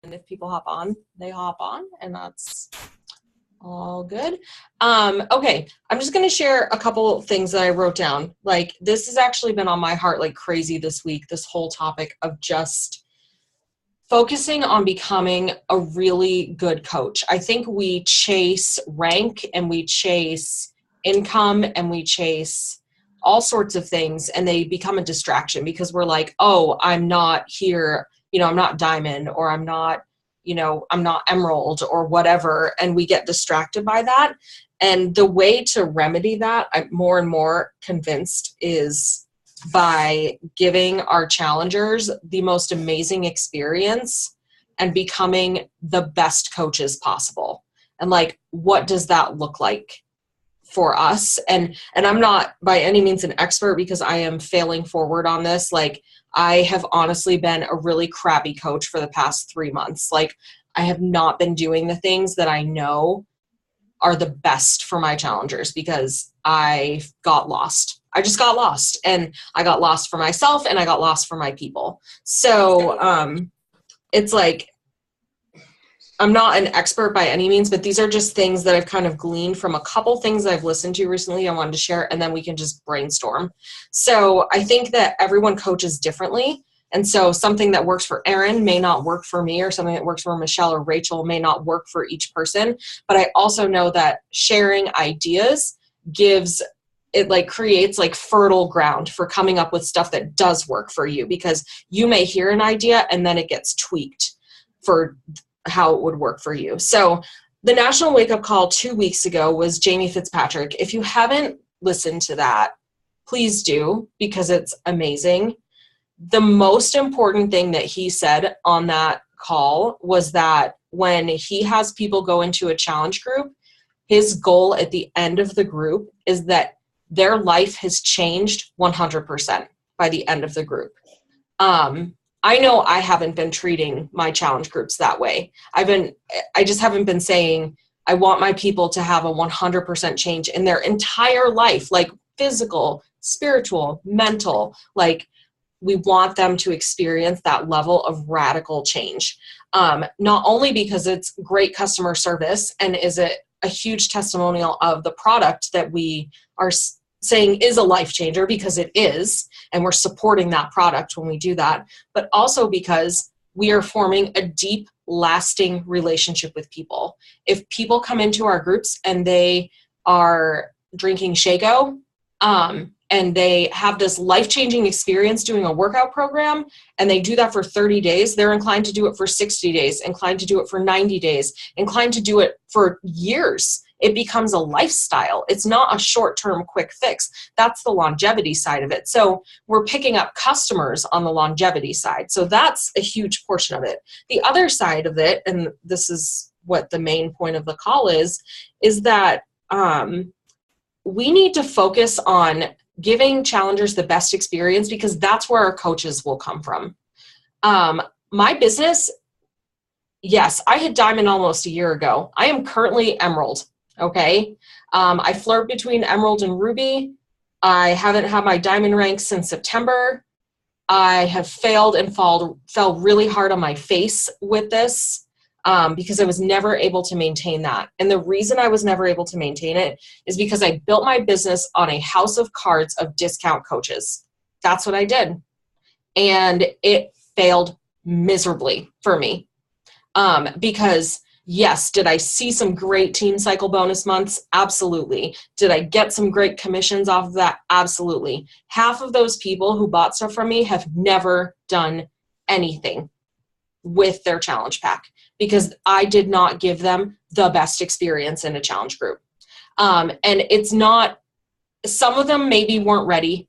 And if people hop on, they hop on, and that's all good. Okay, I'm just going to share a couple things that I wrote down. Like, this has actually been on my heart like crazy this week, this whole topic of just focusing on becoming a really good coach. I think we chase rank and we chase income and we chase all sorts of things, and they become a distraction because we're like, oh, I'm not here, I'm not diamond, or I'm not emerald or whatever. And we get distracted by that. And the way to remedy that, I'm more and more convinced, is by giving our challengers the most amazing experience and becoming the best coaches possible. And like, what does that look like for us? And I'm not by any means an expert, because I am failing forward on this. Like, I have honestly been a really crappy coach for the past 3 months. Like, I have not been doing the things that I know are the best for my challengers because I got lost. I just got lost, and I got lost for myself, and I got lost for my people. So it's like, I'm not an expert by any means, but these are just things that I've kind of gleaned from a couple things I've listened to recently I wanted to share, and then we can just brainstorm. So I think that everyone coaches differently. And so something that works for Erin may not work for me, or something that works for Michelle or Rachel may not work for each person. But I also know that sharing ideas creates like fertile ground for coming up with stuff that does work for you, because you may hear an idea and then it gets tweaked for how it would work for you. So the National Wake Up Call 2 weeks ago was Jamie Fitzpatrick. If you haven't listened to that, please do, because it's amazing. The most important thing that he said on that call was that when he has people go into a challenge group, his goal at the end of the group is that their life has changed 100% by the end of the group. I know I haven't been treating my challenge groups that way. I just haven't been saying, I want my people to have a 100% change in their entire life, like physical, spiritual, mental. Like, we want them to experience that level of radical change. Not only because it's great customer service and is a huge testimonial of the product that we are saying is a life changer, because it is, and we're supporting that product when we do that, but also because we are forming a deep, lasting relationship with people. If people come into our groups and they are drinking Shago, and they have this life-changing experience doing a workout program, and they do that for 30 days, they're inclined to do it for 60 days, inclined to do it for 90 days, inclined to do it for years. It becomes a lifestyle. It's not a short-term quick fix. That's the longevity side of it. So we're picking up customers on the longevity side. So that's a huge portion of it. The other side of it, and this is what the main point of the call is that we need to focus on giving challengers the best experience, because that's where our coaches will come from. My business, yes, I hit diamond almost a year ago. I am currently emerald. Okay. I flirt between emerald and ruby. I haven't had my diamond rank since September. I have failed and fell really hard on my face with this, because I was never able to maintain that. And the reason I was never able to maintain it is because I built my business on a house of cards of discount coaches. That's what I did. And it failed miserably for me. Because yes, did I see some great team cycle bonus months? Absolutely. Did I get some great commissions off of that? Absolutely. Half of those people who bought stuff from me have never done anything with their challenge pack, because I did not give them the best experience in a challenge group. And it's not, some of them maybe weren't ready,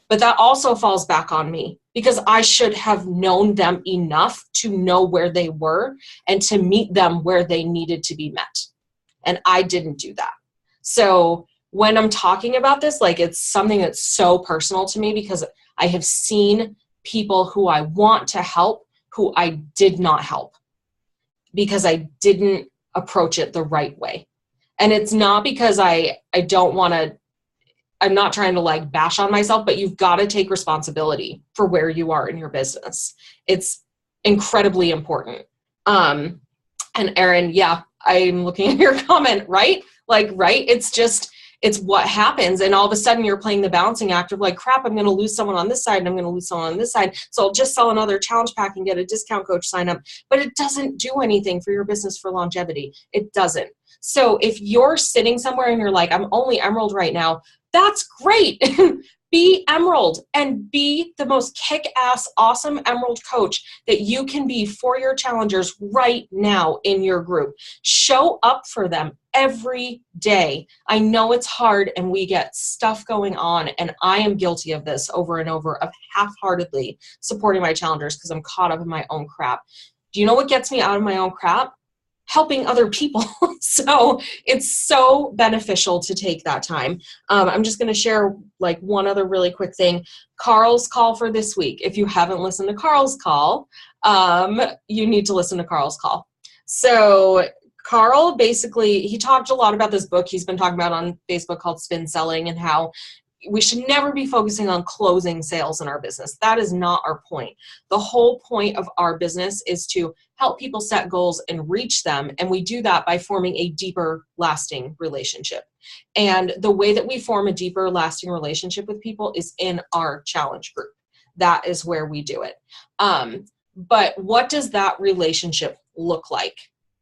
but that also falls back on me, because I should have known them enough to know where they were and to meet them where they needed to be met. And I didn't do that. So when I'm talking about this, like, it's something that's so personal to me, because I have seen people who I want to help who I did not help because I didn't approach it the right way. And it's not because I don't want to, I'm not trying to like bash on myself, but you've got to take responsibility for where you are in your business. It's incredibly important. And Erin, yeah, I'm looking at your comment, right? Like, right? It's what happens. And all of a sudden you're playing the balancing act of like, crap, I'm going to lose someone on this side and I'm going to lose someone on this side. So I'll just sell another challenge pack and get a discount coach sign up. But it doesn't do anything for your business for longevity. It doesn't. So if you're sitting somewhere and you're like, I'm only Emerald right now, that's great. Be Emerald and be the most kick-ass, awesome Emerald coach that you can be for your challengers right now in your group. Show up for them every day. I know it's hard and we get stuff going on, and I am guilty of this over and over, of half-heartedly supporting my challengers because I'm caught up in my own crap. Do you know what gets me out of my own crap? Helping other people. So it's so beneficial to take that time. I'm just going to share like one other really quick thing. Carl's call for this week. If you haven't listened to Carl's call, you need to listen to Carl's call. So Carl basically, he talked a lot about this book he's been talking about on Facebook called Spin Selling, and how we should never be focusing on closing sales in our business. That is not our point. The whole point of our business is to help people set goals and reach them. And we do that by forming a deeper, lasting relationship. And the way that we form a deeper, lasting relationship with people is in our challenge group. That is where we do it. But what does that relationship look like?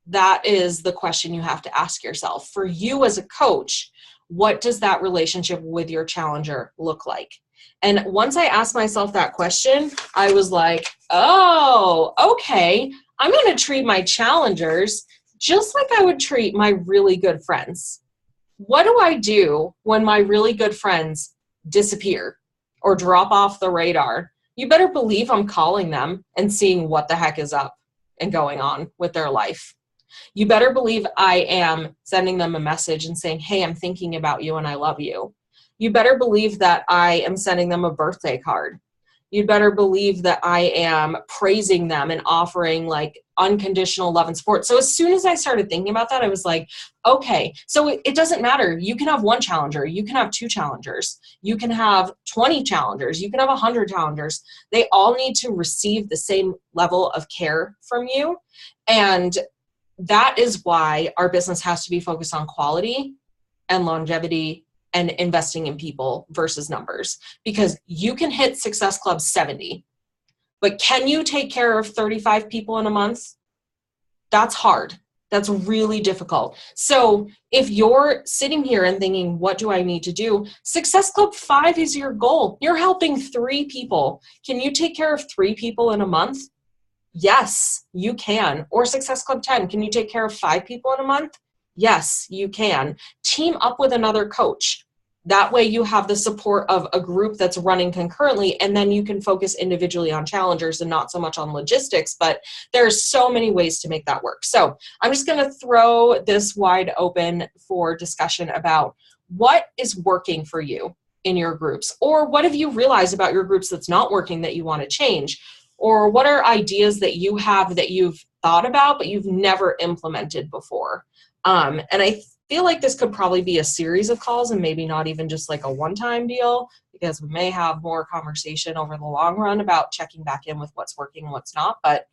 That is the question you have to ask yourself. For you as a coach, what does that relationship with your challenger look like? And once I asked myself that question, I was like, oh, okay, I'm going to treat my challengers just like I would treat my really good friends. What do I do when my really good friends disappear or drop off the radar? You better believe I'm calling them and seeing what the heck is up and going on with their life. You better believe I am sending them a message and saying, hey, I'm thinking about you and I love you. You better believe that I am sending them a birthday card. You better believe that I am praising them and offering like unconditional love and support. So as soon as I started thinking about that, I was like, okay, so it doesn't matter. You can have one challenger. You can have two challengers. You can have 20 challengers. You can have 100 challengers. They all need to receive the same level of care from you. And that is why our business has to be focused on quality and longevity and investing in people versus numbers. Because you can hit Success Club 70, but can you take care of 35 people in a month? That's hard. That's really difficult. So if you're sitting here and thinking, what do I need to do? Success Club 5 is your goal. You're helping 3 people. Can you take care of 3 people in a month? Yes, you can. Or Success Club 10, can you take care of 5 people in a month? Yes, you can. Team up with another coach. That way you have the support of a group that's running concurrently, and then you can focus individually on challengers and not so much on logistics. But there's so many ways to make that work. So I'm just going to throw this wide open for discussion about what is working for you in your groups, or what have you realized about your groups that's not working that you want to change? Or what are ideas that you have that you've thought about but you've never implemented before? And I feel like this could probably be a series of calls and maybe not even just like a one-time deal, because we may have more conversation over the long run about checking back in with what's working and what's not. But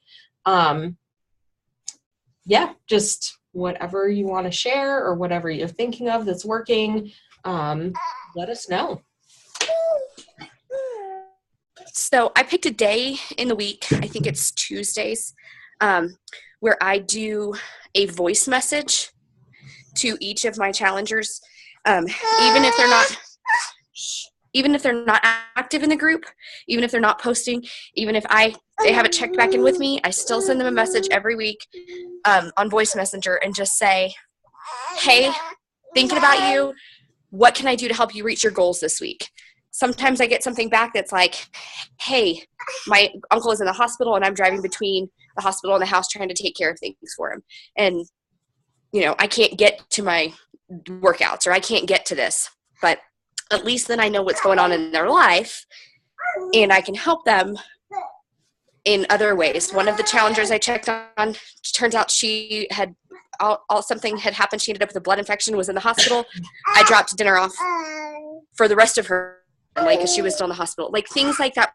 yeah, just whatever you want to share or whatever you're thinking of that's working, let us know. So I picked a day in the week, I think it's Tuesdays, where I do a voice message to each of my challengers, even if they're not active in the group, even if they're not posting, even if they haven't checked back in with me, I still send them a message every week on Voice Messenger and just say, hey, thinking about you, what can I do to help you reach your goals this week? Sometimes I get something back that's like, hey, my uncle is in the hospital and I'm driving between the hospital and the house trying to take care of things for him. And, I can't get to my workouts, or I can't get to this, but at least then I know what's going on in their life and I can help them in other ways. One of the challengers I checked on, turns out she had something had happened. She ended up with a blood infection, was in the hospital. I dropped dinner off for the rest of her, because she was still in the hospital. Like things like that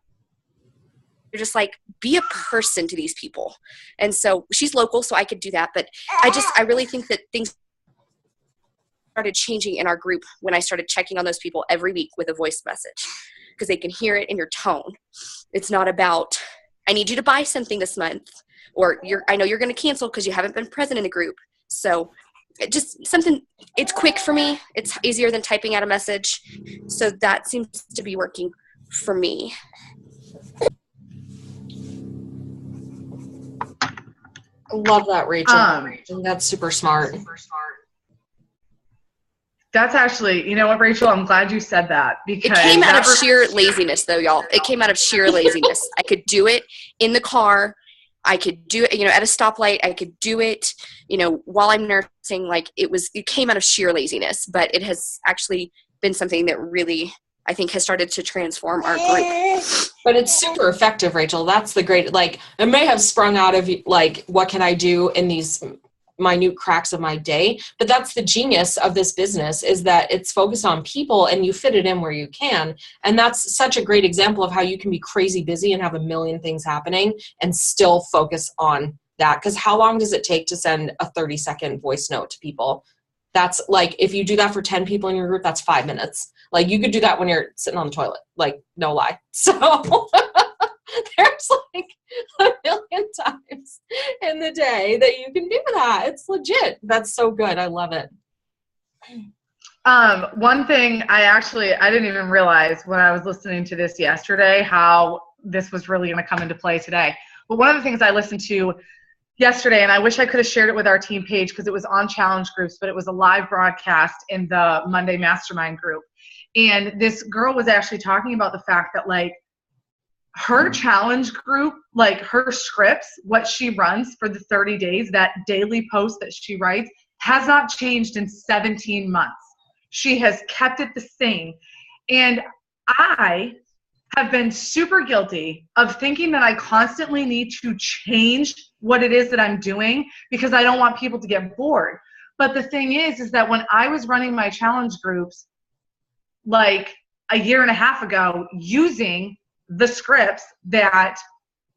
You're just like, be a person to these people. And so she's local, so I could do that. But I really think that things started changing in our group when I started checking on those people every week with a voice message, because they can hear it in your tone. It's not about, I need you to buy something this month, or I know you're going to cancel because you haven't been present in the group. So just something, it's quick for me. It's easier than typing out a message. So that seems to be working for me. Love that, Rachel. That's super smart. That's actually, you know what, Rachel, I'm glad you said that, because it came out of sheer laziness, though, y'all. It came out of sheer laziness. I could do it in the car. I could do it, at a stoplight. I could do it, while I'm nursing. Like, it came out of sheer laziness, but it has actually been something that really, I think, has started to transform our group. But it's super effective, Rachel. That's the great, it may have sprung out of, what can I do in these minute cracks of my day? But that's the genius of this business, is that it's focused on people and you fit it in where you can. And that's such a great example of how you can be crazy busy and have a million things happening and still focus on that. Because how long does it take to send a 30-second voice note to people? That's if you do that for 10 people in your group, that's 5 minutes. You could do that when you're sitting on the toilet, no lie. So there's a million times in the day that you can do that. It's legit. That's so good. I love it. One thing I didn't even realize when I was listening to this yesterday, how this was really going to come into play today. But one of the things I listened to yesterday, and I wish I could have shared it with our team page because it was on challenge groups, but it was a live broadcast in the Monday Mastermind group. And this girl was actually talking about the fact that her challenge group, her scripts, what she runs for the 30 days, that daily post that she writes, has not changed in 17 months. She has kept it the same. And I have been super guilty of thinking that I constantly need to change what it is that I'm doing because I don't want people to get bored. But the thing is that when I was running my challenge groups, a year and a half ago, using the scripts that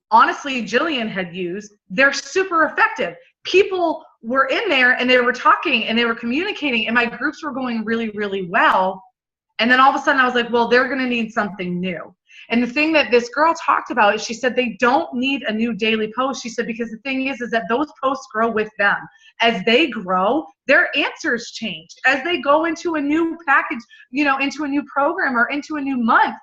honestly Jillian had used, they're super effective. People were in there and they were talking and they were communicating and my groups were going really, really well. And then all of a sudden I was like, well, they're going to need something new. And the thing that this girl talked about is she said they don't need a new daily post. She said because the thing is that those posts grow with them. As they grow, their answers change. As they go into a new package, into a new program or into a new month,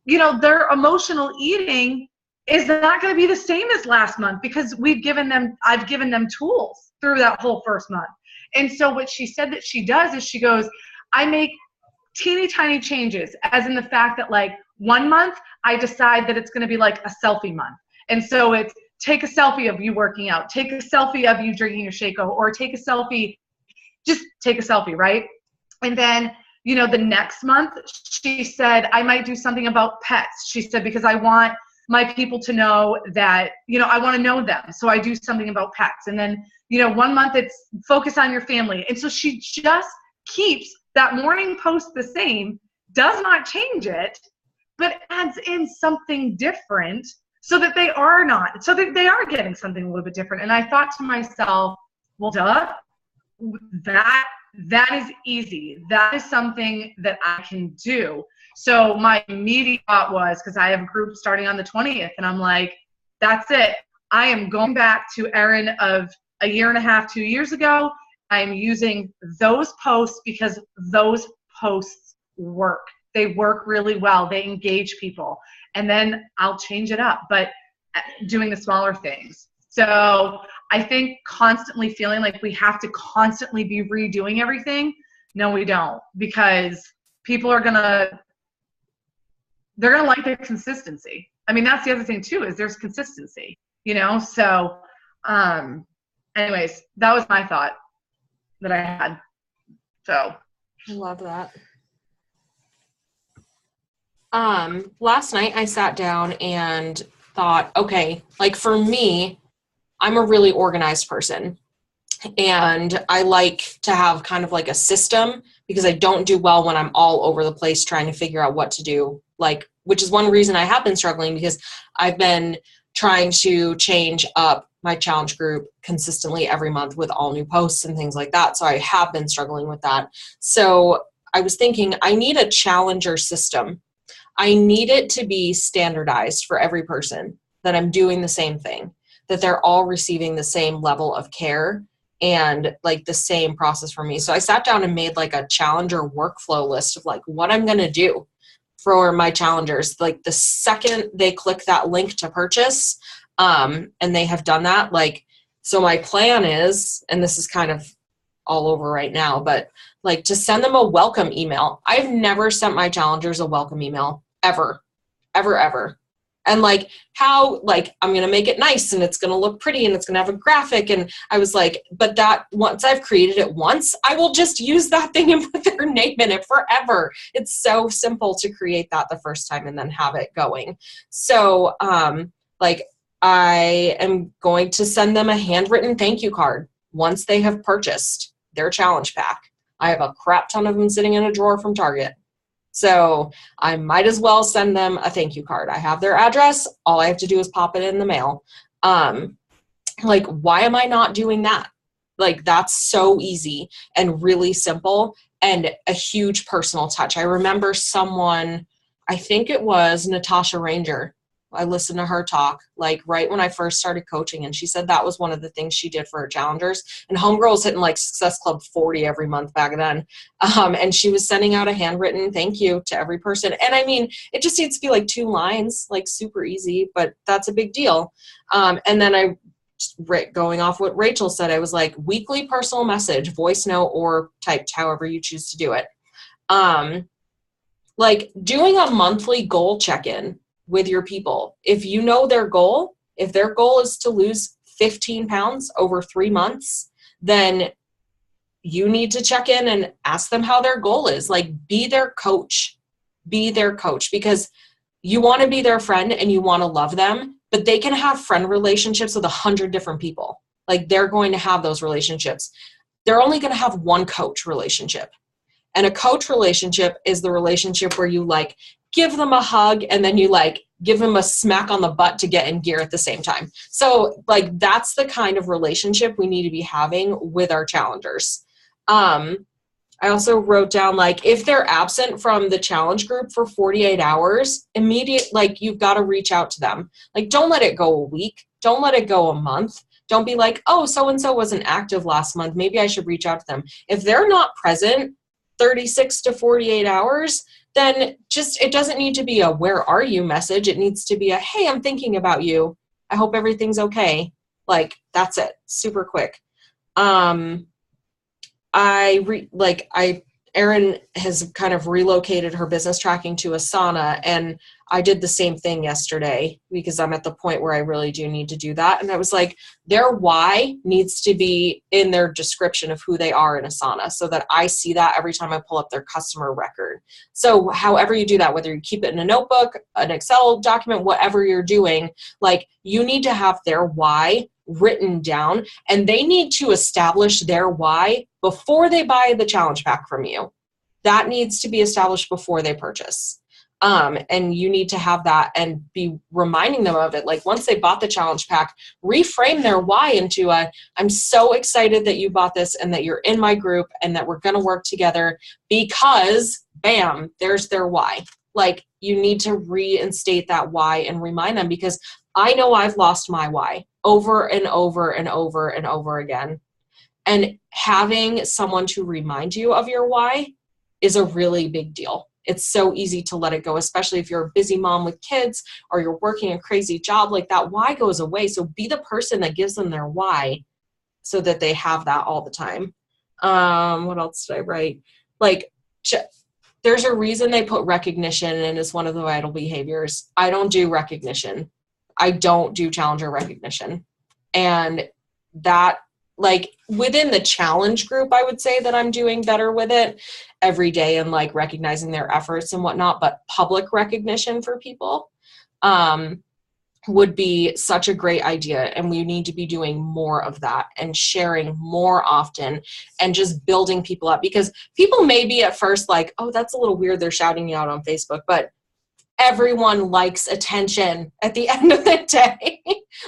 their emotional eating is not going to be the same as last month because I've given them tools through that whole first month. And so what she said that she does is she goes, I make teeny tiny changes, as in the fact that 1 month I decide that it's going to be a selfie month. And so it's take a selfie of you working out, take a selfie of you drinking your Shaco, or take a selfie, just take a selfie, right? And then, the next month she said, I might do something about pets. She said, because I want my people to know that, I want to know them. So I do something about pets. And then, 1 month it's focus on your family. And so she just keeps that morning post the same, does not change it, but adds in something different so that they are getting something a little bit different. And I thought to myself, well, duh, that is easy. That is something that I can do. So my immediate thought was, because I have a group starting on the 20th, and I'm like, that's it. I am going back to Erin of a year and a half, 2 years ago. I'm using those posts because those posts work. They work really well. They engage people. And then I'll change it up, but doing the smaller things. So I think constantly feeling like we have to constantly be redoing everything. No, we don't, because people are they're going to like the consistency. I mean, that's the other thing too, is there's consistency, So anyways, that was my thought that I had. So I love that. Last night I sat down and thought, okay, for me, I'm a really organized person and I like to have kind of a system because I don't do well when I'm all over the place trying to figure out what to do, which is one reason I have been struggling, because I've been trying to change up my challenge group consistently every month with all new posts and things like that. So I have been struggling with that. So I was thinking, I need a challenger system. I need it to be standardized for every person, that I'm doing the same thing, that they're all receiving the same level of care and like the same process for me. So I sat down and made like a challenger workflow list of like what I'm going to do for my challengers. Like the second they click that link to purchase, and they have done that, like, so my plan is, and this is kind of all over right now, but like to send them a welcome email. I've never sent my challengers a welcome email ever. And like how, like, I'm going to make it nice and it's going to look pretty and it's going to have a graphic. And I was like, but that once I've created it once, I will just use that thing and put their name in it forever. It's so simple to create that the first time and then have it going. So, like I am going to send them a handwritten thank you card once they have purchased their challenge pack. I have a crap ton of them sitting in a drawer from Target. So I might as well send them a thank you card. I have their address. All I have to do is pop it in the mail. Like, why am I not doing that? Like, that's so easy and really simple and a huge personal touch. I remember someone, I think it was Natasha Ranger. I listened to her talk like right when I first started coaching, and she said that was one of the things she did for her challengers. And Homegirl was hitting like Success Club 40 every month back then. And she was sending out a handwritten thank you to every person. And I mean, it just needs to be like 2 lines, like super easy, but that's a big deal. And then going off what Rachel said, I was like, weekly personal message, voice note or typed, however you choose to do it. Like doing a monthly goal check-in with your people. If you know their goal, if their goal is to lose 15 pounds over 3 months, then you need to check in and ask them how their goal is. Like, be their coach, because you want to be their friend and you want to love them, but they can have friend relationships with 100 different people. Like, they're going to have those relationships. They're only going to have one coach relationship. And a coach relationship is the relationship where you like give them a hug and then you like give them a smack on the butt to get in gear at the same time. So like that's the kind of relationship we need to be having with our challengers. I also wrote down like if they're absent from the challenge group for 48 hours, like you've got to reach out to them. Like don't let it go a week. Don't let it go a month. Don't be like, oh, so-and-so wasn't active last month. Maybe I should reach out to them. If they're not present 36 to 48 hours, then just, it doesn't need to be a where are you message. It needs to be a, hey, I'm thinking about you. I hope everything's okay. Like that's it. Super quick. Erin has kind of relocated her business tracking to Asana, and I did the same thing yesterday because I'm at the point where I really do need to do that. And I was like, their why needs to be in their description of who they are in Asana so that I see that every time I pull up their customer record. So however you do that, whether you keep it in a notebook, an Excel document, whatever you're doing, like you need to have their why written down, and they need to establish their why before they buy the challenge pack from you. That needs to be established before they purchase. And you need to have that and be reminding them of it. Like once they bought the challenge pack, reframe their why into I'm so excited that you bought this and that you're in my group and that we're going to work together because bam, there's their why. Like you need to reinstate that why and remind them, because I know I've lost my why over and over and over and over again. And having someone to remind you of your why is a really big deal. It's so easy to let it go, especially if you're a busy mom with kids or you're working a crazy job. Like that why goes away. So be the person that gives them their why so that they have that all the time. What else did I write? Like, there's a reason they put recognition in as one of the vital behaviors. I don't do recognition. I don't do challenger recognition. And that, like within the challenge group, I would say that I'm doing better with it every day and like recognizing their efforts and whatnot, but public recognition for people would be such a great idea. And we need to be doing more of that and sharing more often and just building people up, because people may be at first like, oh, that's a little weird. They're shouting you out on Facebook, but everyone likes attention at the end of the day.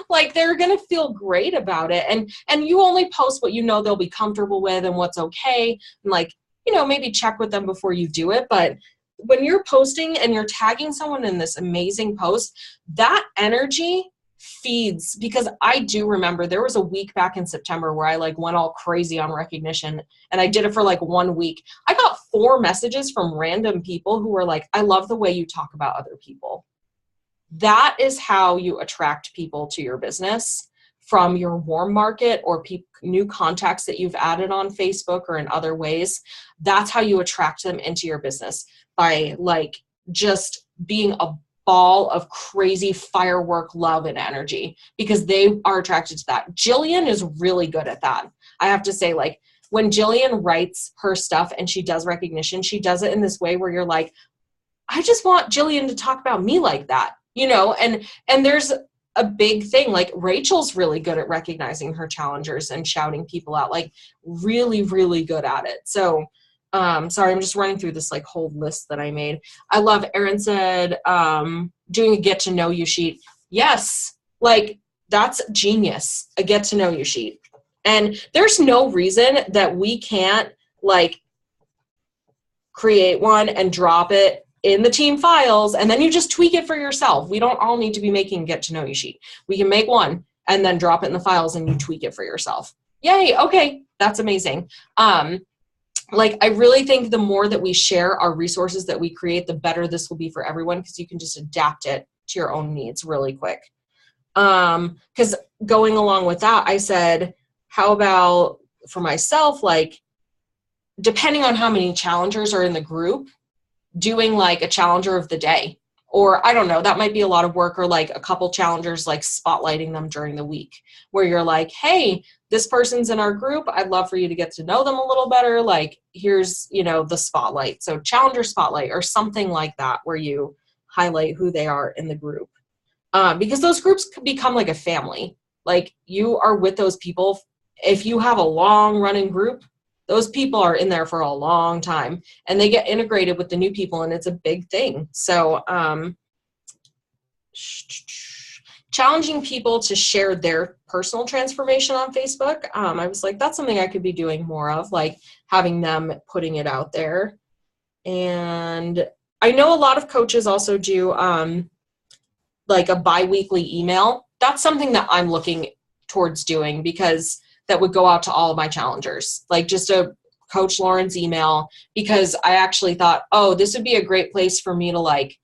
Like, they're going to feel great about it. And you only post what you know they'll be comfortable with and what's okay. And like, you know, maybe check with them before you do it. But when you're posting and you're tagging someone in this amazing post, that energy feeds, because I do remember there was a week back in September where I like went all crazy on recognition, and I did it for like 1 week. I got 4 messages from random people who were like, I love the way you talk about other people. That is how you attract people to your business, from your warm market or new contacts that you've added on Facebook or in other ways. That's how you attract them into your business, by like just being a ball of crazy firework love and energy, because they are attracted to that. Jillian is really good at that. I have to say, like, when Jillian writes her stuff and she does recognition, she does it in this way where you're like, I just want Jillian to talk about me like that, you know? And there's a big thing, like Rachel's really good at recognizing her challengers and shouting people out, like really, really good at it. So sorry, I'm just running through this like whole list that I made. I love, Erin said, doing a get to know you sheet. Yes, like that's genius, a get to know you sheet. And there's no reason that we can't like create one and drop it in the team files, and then you just tweak it for yourself. We don't all need to be making a get to know you sheet. We can make one and then drop it in the files and you tweak it for yourself. Yay, okay, that's amazing. Like, I really think the more that we share our resources that we create, the better this will be for everyone, because you can just adapt it to your own needs really quick. Because going along with that, I said, how about for myself, like, depending on how many challengers are in the group, doing like a challenger of the day, or I don't know, that might be a lot of work, or like a couple challengers, like spotlighting them during the week, where you're like, hey, this person's in our group, I'd love for you to get to know them a little better. Like, here's, you know, the spotlight. So challenger spotlight or something like that, where you highlight who they are in the group. Because those groups could become like a family. Like, you are with those people. If you have a long running group, those people are in there for a long time, and they get integrated with the new people, and it's a big thing. So challenging people to share their personal transformation on Facebook. I was like, that's something I could be doing more of, like having them putting it out there. And I know a lot of coaches also do like a bi-weekly email. That's something that I'm looking towards doing, because that would go out to all of my challengers, like just a Coach Lauren's email, because I actually thought, oh, this would be a great place for me to like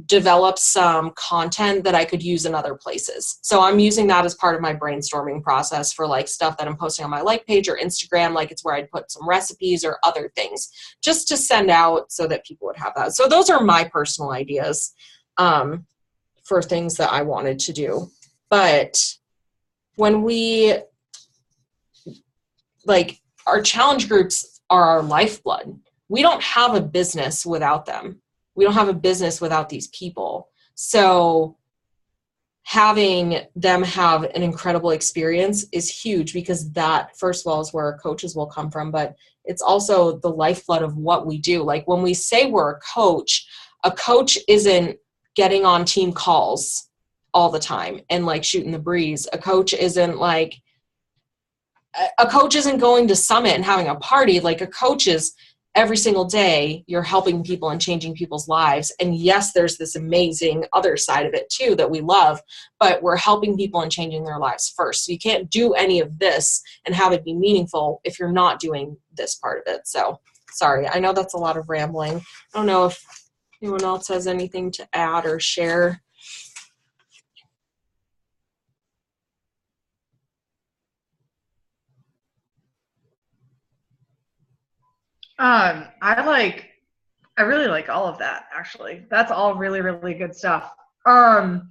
develop some content that I could use in other places. So I'm using that as part of my brainstorming process for like stuff that I'm posting on my like page or Instagram. Like, it's where I'd put some recipes or other things just to send out so that people would have that. So those are my personal ideas for things that I wanted to do. But when we, like, our challenge groups are our lifeblood. We don't have a business without them. We don't have a business without these people. So having them have an incredible experience is huge, because that, first of all, is where our coaches will come from, but it's also the lifeblood of what we do. Like, when we say we're a coach isn't getting on team calls all the time and like shooting the breeze. A coach isn't going to Summit and having a party. Like, a coach is every single day you're helping people and changing people's lives. And yes, there's this amazing other side of it too that we love, but we're helping people and changing their lives first. So you can't do any of this and have it be meaningful if you're not doing this part of it. So sorry, I know that's a lot of rambling. I don't know if anyone else has anything to add or share. I really like all of that, actually. That's all really, really good stuff. What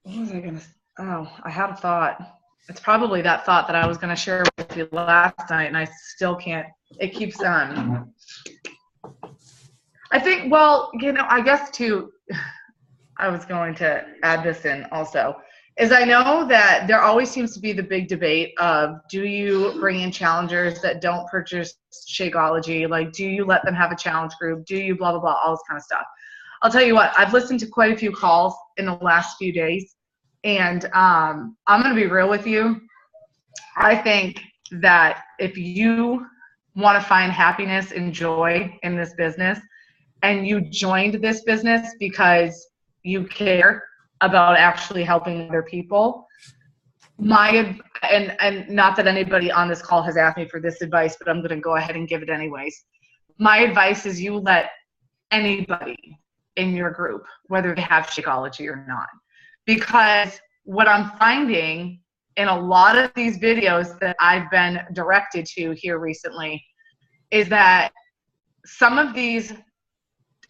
was I gonna, I had a thought. It's probably that thought that I was gonna share with you last night, and I still can't, it keeps on. I think, well, you know, I guess too, I was going to add this in also, is I know that there always seems to be the big debate of, do you bring in challengers that don't purchase Shakeology? Like, do you let them have a challenge group? Do you blah, blah, blah, all this kind of stuff. I'll tell you what, I've listened to quite a few calls in the last few days, and I'm going to be real with you. I think that if you want to find happiness and joy in this business, and you joined this business because you care about actually helping other people, and not that anybody on this call has asked me for this advice, but I'm going to go ahead and give it anyways. My advice is you let anybody in your group, whether they have Shakeology or not. Because what I'm finding in a lot of these videos that I've been directed to here recently is that some of these,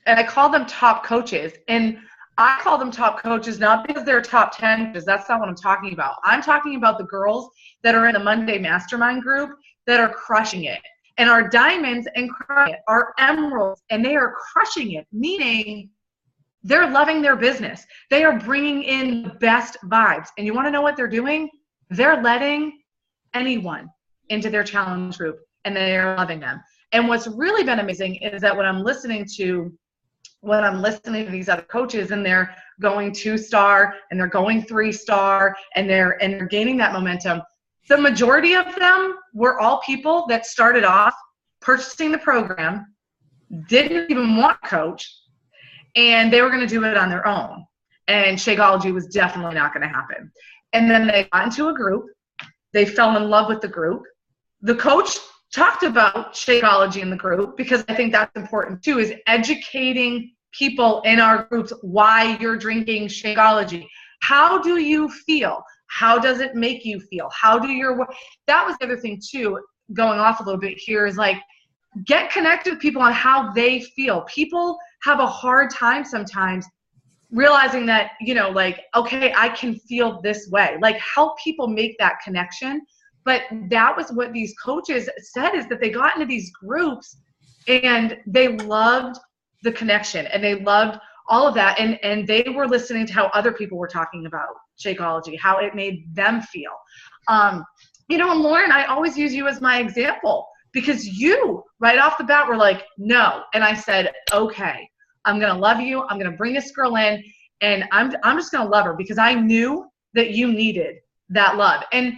and I call them top coaches, and I call them top coaches not because they're top 10, because that's not what I'm talking about. I'm talking about the girls that are in the Monday Mastermind group that are crushing it, and are diamonds and crushing it, are emeralds, and they are crushing it, meaning they're loving their business. They are bringing in the best vibes. And you want to know what they're doing? They're letting anyone into their challenge group, and they're loving them. And what's really been amazing is that when I'm listening to these other coaches, and they're going 2-star and they're going 3-star and they're gaining that momentum, the majority of them were all people that started off purchasing the program, didn't even want a coach, and they were going to do it on their own. And Shakeology was definitely not going to happen. And then they got into a group. They fell in love with the group. The coach talked about Shakeology in the group, because I think that's important too, is educating people in our groups why you're drinking Shakeology. How do you feel? How does it make you feel? That was the other thing too, going off a little bit here, is like, get connected with people on how they feel. People have a hard time sometimes realizing that, like, okay, I can feel this way. Like, help people make that connection. But that was what these coaches said, is that they got into these groups and they loved the connection and they loved all of that. And they were listening to how other people were talking about Shakeology, how it made them feel. And Lauren, I always use you as my example, because you right off the bat were like, no. And I said, okay, I'm going to love you. I'm going to bring this girl in, and I'm just going to love her, because I knew that you needed that love. And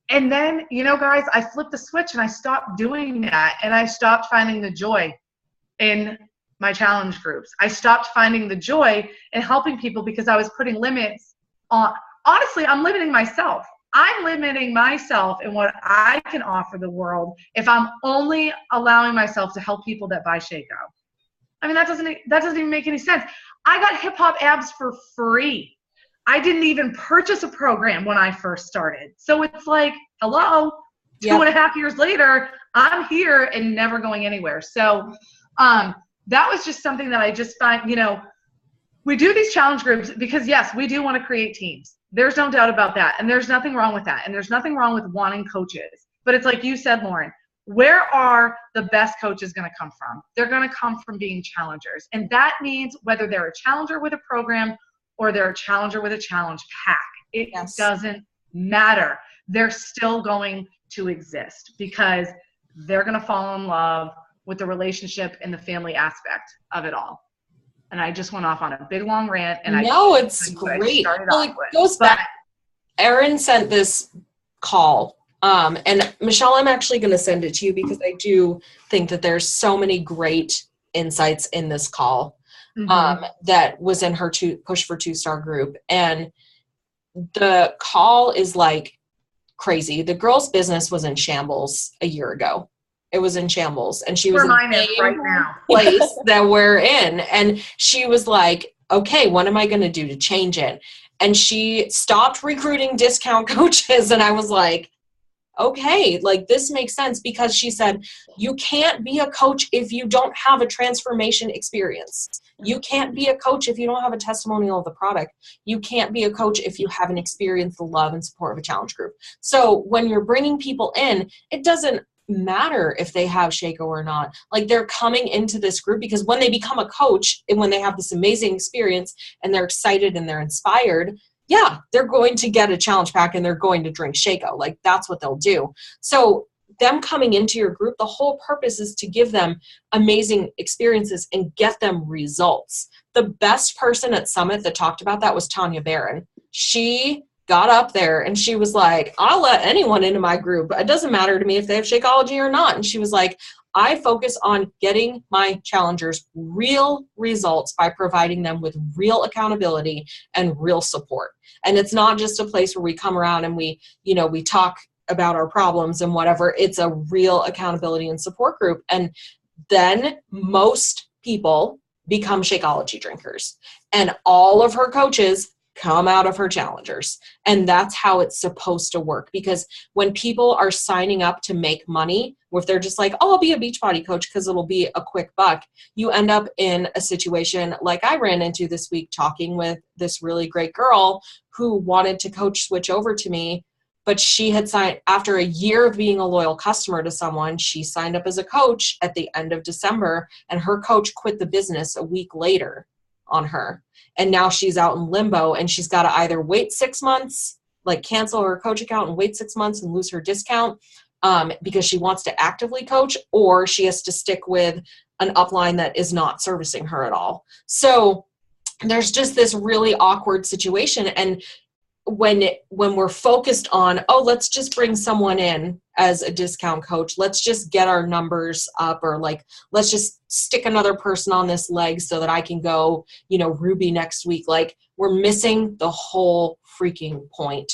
then, guys, I flipped the switch and I stopped doing that, and I stopped finding the joy in my challenge groups. I stopped finding the joy in helping people because I was putting limits on. Honestly, I'm limiting myself. I'm limiting myself in what I can offer the world if I'm only allowing myself to help people that buy Shakeout. I mean, that doesn't even make any sense. I got hip hop abs for free. I didn't even purchase a program when I first started. So it's like, hello, Yep. 2.5 years later, I'm here and never going anywhere. So that was just something that I just find, we do these challenge groups because, yes, we do want to create teams. There's no doubt about that. And there's nothing wrong with that. And there's nothing wrong with wanting coaches. But it's like you said, Lauren, where are the best coaches going to come from? They're going to come from being challengers. And that means whether they're a challenger with a program or they're a challenger with a challenge pack. It doesn't matter. They're still going to exist because they're going to fall in love with the relationship and the family aspect of it all. And I just went off on a big long rant. And it's great. Well, it goes back. Erin sent this call. And Michelle, I'm actually going to send it to you because I do think that there's so many great insights in this call that was in her Push for 2-Star group. And the call is like crazy. The girl's business was in shambles a year ago. It was in shambles, and she was in the same right now place that we're in. And she was like, okay, what am I going to do to change it? And she stopped recruiting discount coaches. And I was like, okay, like this makes sense, because she said, you can't be a coach if you don't have a transformation experience. You can't be a coach if you don't have a testimonial of the product. You can't be a coach if you haven't experienced the love and support of a challenge group. So when you're bringing people in, it doesn't matter if they have Shaco or not. Like, they're coming into this group because when they become a coach and when they have this amazing experience and they're excited and they're inspired, yeah, they're going to get a challenge pack and they're going to drink Shaco. Like, that's what they'll do. So them coming into your group, the whole purpose is to give them amazing experiences and get them results. the best person at Summit that talked about that was Tanya Barron. She got up there and she was like, I'll let anyone into my group. It doesn't matter to me if they have Shakeology or not. And she was like, I focus on getting my challengers real results by providing them with real accountability and real support. And it's not just a place where we come around and we talk about our problems and whatever. It's a real accountability and support group. And then most people become Shakeology drinkers. And all of her coaches come out of her challengers. And that's how it's supposed to work. Because when people are signing up to make money, or if they're just like, oh, I'll be a Beachbody coach because it'll be a quick buck, you end up in a situation like I ran into this week talking with this really great girl who wanted to coach switch over to me. But she had signed, after a year of being a loyal customer to someone, she signed up as a coach at the end of December, and her coach quit the business a week later on her. And now she's out in limbo, and she's got to either wait 6 months, like cancel her coach account and wait 6 months and lose her discount because she wants to actively coach, or she has to stick with an upline that is not servicing her at all. So there's just this really awkward situation. And when we're focused on, oh, let's just bring someone in as a discount coach, let's just get our numbers up, or like, let's just stick another person on this leg so that I can go, Ruby next week. Like, we're missing the whole freaking point,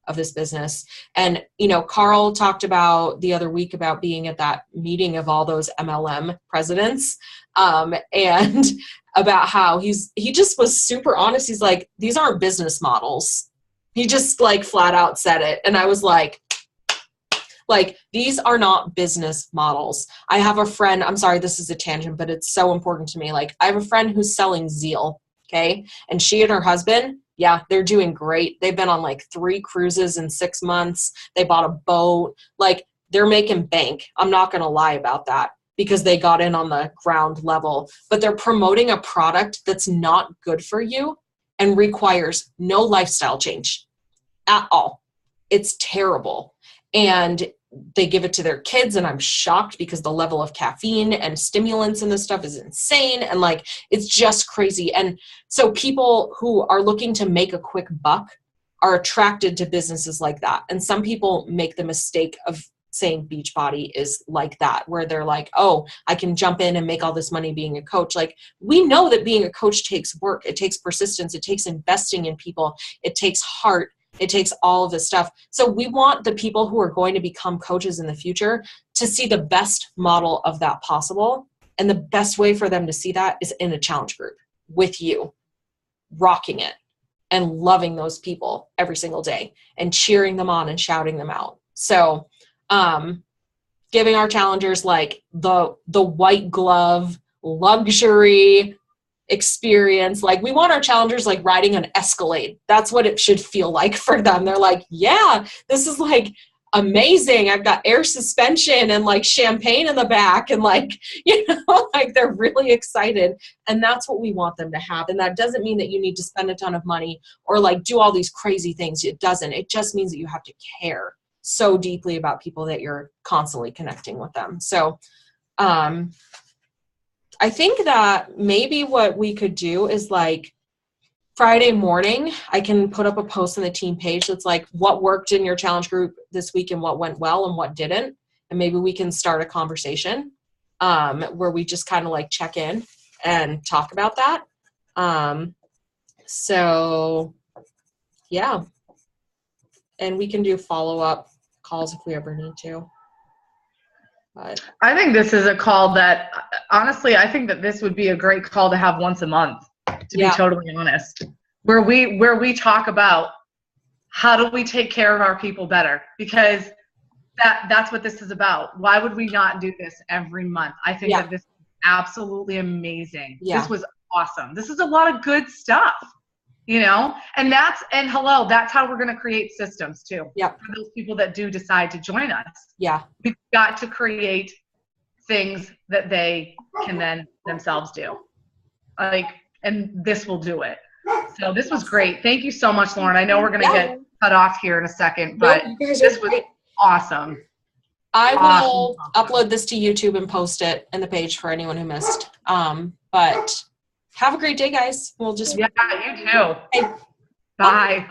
of this business. And, Carl talked about the other week about being at that meeting of all those MLM presidents, and about how he just was super honest. He's like, these aren't business models. He just like flat out said it. And I was like, these are not business models. I have a friend, I'm sorry, this is a tangent, but it's so important to me. Like, I have a friend who's selling Zeal. Okay. And she and her husband, yeah, they're doing great. They've been on like 3 cruises in 6 months. They bought a boat. Like, they're making bank. I'm not going to lie about that, because they got in on the ground level, but they're promoting a product that's not good for you and requires no lifestyle change at all. It's terrible. And they give it to their kids, and I'm shocked because the level of caffeine and stimulants in this stuff is insane. And like, it's just crazy. And so people who are looking to make a quick buck are attracted to businesses like that. And some people make the mistake of saying Beachbody is like that, where they're like, oh, I can jump in and make all this money being a coach. Like, we know that being a coach takes work. It takes persistence. It takes investing in people. It takes heart. It takes all of this stuff. So we want the people who are going to become coaches in the future to see the best model of that possible. And the best way for them to see that is in a challenge group with you, rocking it and loving those people every single day and cheering them on and shouting them out. So giving our challengers like the white glove luxury experience. Like, we want our challengers like riding an Escalade. That's what it should feel like for them. They're like, yeah, this is like amazing. I've got air suspension and like champagne in the back, and like, like they're really excited. And that's what we want them to have. And that doesn't mean that you need to spend a ton of money or like do all these crazy things. It doesn't. It just means that you have to care so deeply about people that you're constantly connecting with them. So I think that maybe what we could do is like Friday morning, I can put up a post on the team page that's like, what worked in your challenge group this week and what went well and what didn't. And maybe we can start a conversation where we just kind of like check in and talk about that. So yeah. And we can do follow-up calls if we ever need to. But I think this is a call that, honestly, I think that this would be a great call to have once a month, to be totally honest, where we talk about how do we take care of our people better, because that's what this is about. Why would we not do this every month? I think that this is absolutely amazing. Yeah. This was awesome. This is a lot of good stuff. And that's how we're going to create systems too. Yeah. For those people that do decide to join us. Yeah. We've got to create things that they can then themselves do. And this will do it. So this was great. Thank you so much, Lauren. I know we're going to get cut off here in a second, but this was awesome. I will upload this to YouTube and post it in the page for anyone who missed. But have a great day, guys. We'll just Yeah, you too. Hey. Bye.